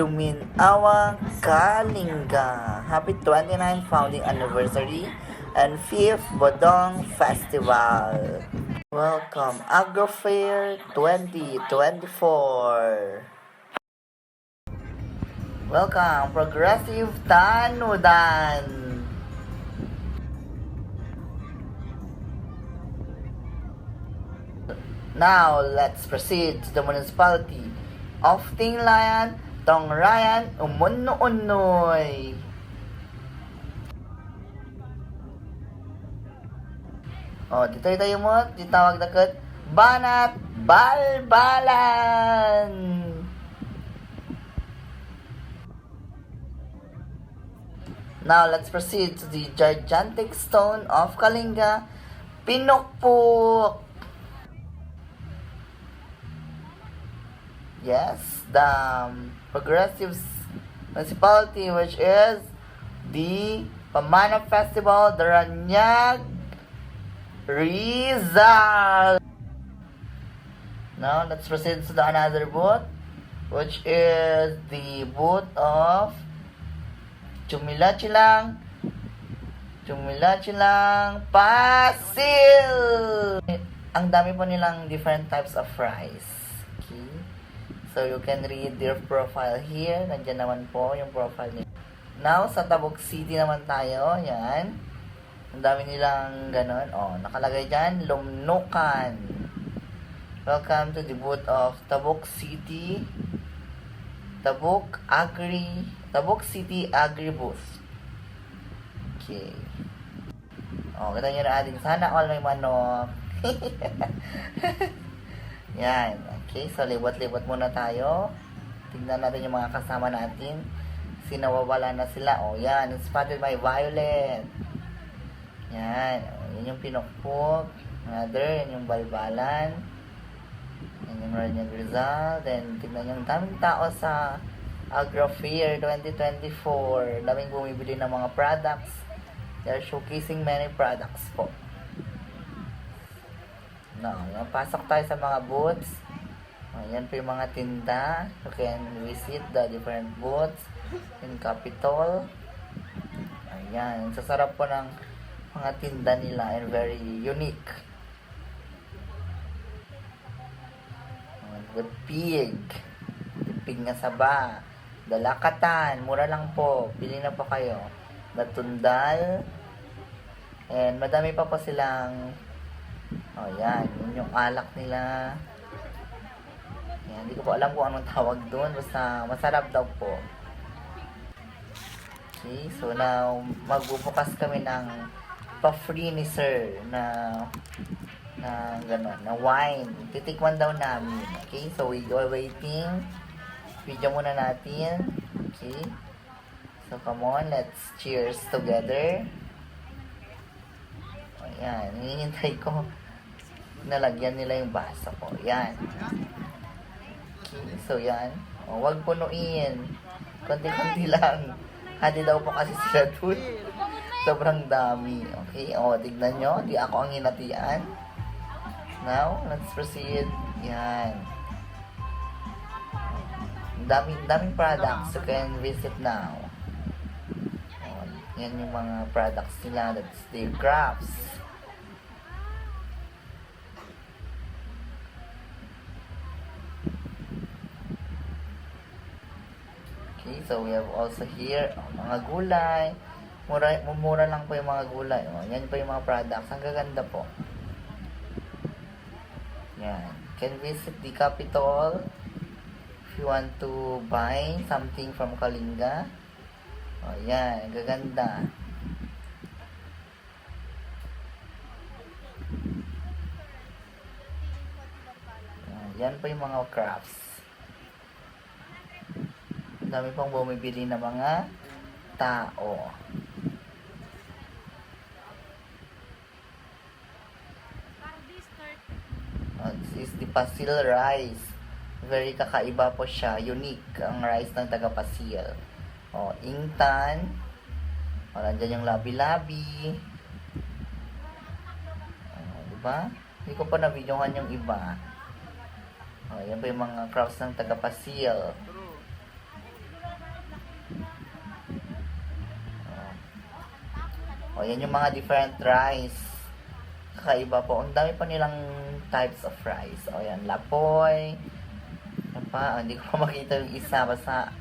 Luminawa Kalinga. Happy 29th founding anniversary and 5th Bodong Festival. Welcome Agro Fair 2024. Welcome Progressive Tanudan. Now, let's proceed to the municipality of Tinglayan, Tongrayan, Umuno-Unoy. Dito tayo mo, ditawag na kat, Banat Balbalan. Now, let's proceed to the gigantic stone of Kalinga, Pinukpuk. Yes, the progressive municipality, which is the Pamana Festival, Daranyag, Rizal. Now, let's proceed to the another booth, which is the booth of Chumilachilang Pasil. Ang dami po nilang different types of fries. Okay. So, you can read their profile here. Nandiyan naman po yung profile nila. Now, sa Tabuk City naman tayo. Yan. Ang dami nilang ganon. Nakalagay dyan, Lumnukan. Welcome to the booth of Tabuk City. Tabuk City Agri Booth. Okay. Ganda nyo na ating sana all may manok. Yan. Okay, so libot-libot muna tayo. Tingnan natin yung mga kasama natin. Sinawawala na sila. Yan. Spotted by Violet. Yan. Yan yung Pinukpuk. Another. Yan yung Balbalan. Yan yung Ranyag Rizal. Then, tingnan yung daming tao sa Agro Fair 2024. Daming bumibili ng mga products. They're showcasing many products po. Now, pasok tayo sa mga booths. Ayan po yung mga tinda. You can visit the different booths in Capitol. Ayan. Sasarap po ng mga tinda nila and very unique. The pig. The pig na saba. The lakatan. Mura lang po. Pili na po kayo. The tundal. And madami pa po silang yan. Yun yung alak nila. Yan. Hindi ko po alam kung anong tawag doon. Basta masarap daw po. Okay. So now, magbubukas kami ng pa-free ni sir na gano'n, na wine. Titikman daw namin. Okay. So we are waiting. Video muna natin. Okay. So come on. Let's cheers together. Ayan. Hinihintay ko. Nalagyan nila yung baso ko. Yan. Okay, so yan. Huwag punuin. Konti-konti lang. Hati daw po kasi sila dun. Sobrang dami. Okay, tignan nyo. Di ako ang hinatian. Now, let's proceed. Yan. Daming products. You can visit now. Yan yung mga products nila. That's their crafts. Okay, so we have also here mga gulay. Mura lang po yung mga gulay. Yan po yung mga products. Ang gaganda po. Yan. Can visit the Capitol if you want to buy something from Kalinga. Yan. Ang gaganda. Yan po yung mga crafts. Dami pong bumibili na mga tao. This is the Pasil rice. Very kakaiba po siya. Unique ang rice ng taga Pasil. Ingtan. Nandiyan yung labi-labi. Diba? Hindi ko pa na-videohan yung iba. Yan po yung mga crafts ng taga Pasil. O, yan yung mga different rice. Kakaiba po. Ang dami pa nilang types of rice. O, yan. Lapoy. Yan pa. Hindi ko pa makita yung isa. Basta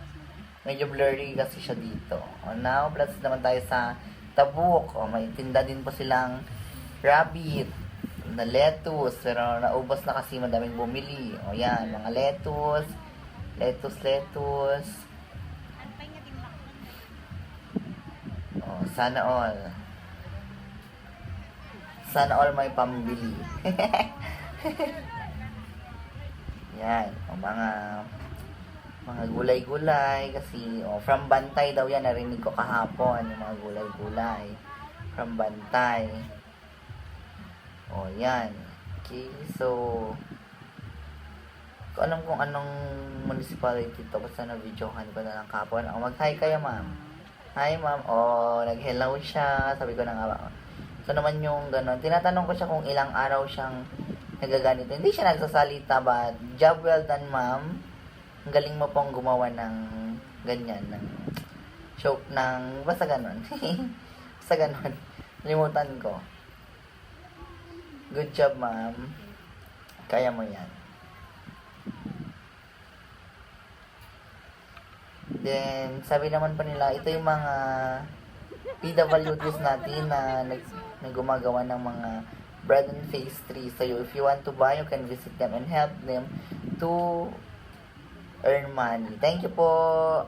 medyo blurry kasi siya dito. O, now, plus naman tayo sa tabuk. O, may tinda din po silang rabbit na lettuce. Pero naubos na kasi madaming bumili. O, yan. Mga lettuce. Lettuce. Oh, sana all. Sana all may pambili. Yan, o mga gulay-gulay kasi from Bantay daw yan, narinig ko kahapon yung mga gulay-gulay from Bantay. O yan. Okay, so ko alam kung anong municipality to, basta na-videohan ko na lang kapon. O, mag-hi kayo, ma'am. Hi, ma'am. O, nag-hello siya. Sabi ko na nga, ito naman yung gano'n. Tinatanong ko siya kung ilang araw siyang nagaganito. Hindi siya nagsasalita, but job well done, ma'am. Ang galing mo pong gumawa ng ganyan, ng show, ng, basta gano'n. Basta gano'n. Limutan ko. Good job, ma'am. Kaya mo yan. Then, sabi naman pa nila, ito yung mga PWDs natin na gumagawa ng mga bread and pastry. So, if you want to buy, you can visit them and help them to earn money. Thank you po!